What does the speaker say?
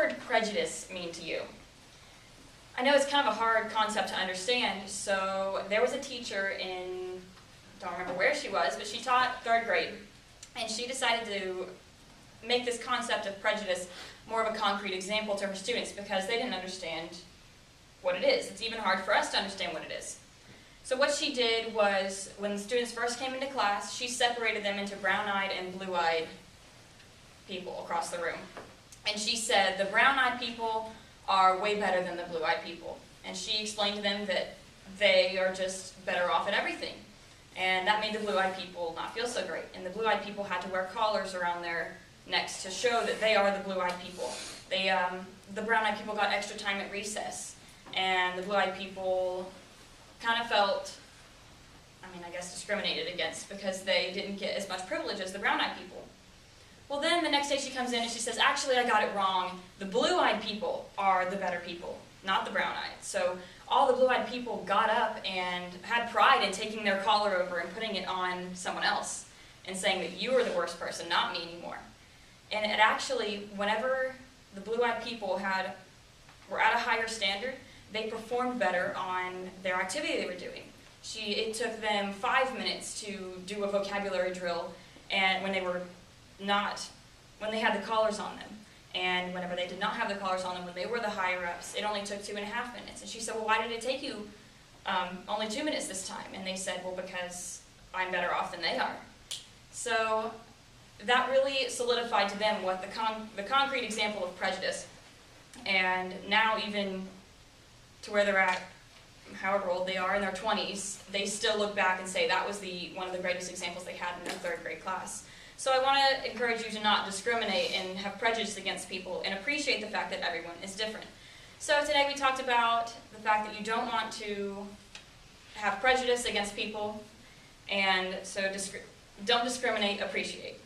word prejudice mean to you? I know it's kind of a hard concept to understand, so there was a teacher in, don't remember where she was, but she taught 3rd grade, and she decided to make this concept of prejudice more of a concrete example to her students because they didn't understand what it is. It's even hard for us to understand what it is. So what she did was, when the students first came into class, she separated them into brown-eyed and blue-eyed people across the room. And she said the brown-eyed people are way better than the blue-eyed people. And she explained to them that they are just better off at everything. And that made the blue-eyed people not feel so great. And the blue-eyed people had to wear collars around their necks to show that they are the blue-eyed people. The brown-eyed people got extra time at recess. And the blue-eyed people kind of felt, I guess discriminated against because they didn't get as much privilege as the brown-eyed people. Well, then the next day she comes in and she says, actually, I got it wrong. The blue-eyed people are the better people, not the brown-eyed. So all the blue-eyed people got up and had pride in taking their collar over and putting it on someone else and saying that you are the worst person, not me anymore. And it actually, whenever the blue-eyed people were at a higher standard, they performed better on their activity they were doing. It took them 5 minutes to do a vocabulary drill, and when they had the collars on them. And whenever they did not have the collars on them, when they were the higher-ups, it only took 2.5 minutes. And she said, well, why did it take you only 2 minutes this time? And they said, well, because I'm better off than they are. So that really solidified to them what the concrete example of prejudice. And now even to where they're at, however old they are, in their 20s, they still look back and say that was one of the greatest examples they had in their 3rd grade class. So I want to encourage you to not discriminate and have prejudice against people and appreciate the fact that everyone is different. So today we talked about the fact that you don't want to have prejudice against people, and so don't discriminate, appreciate.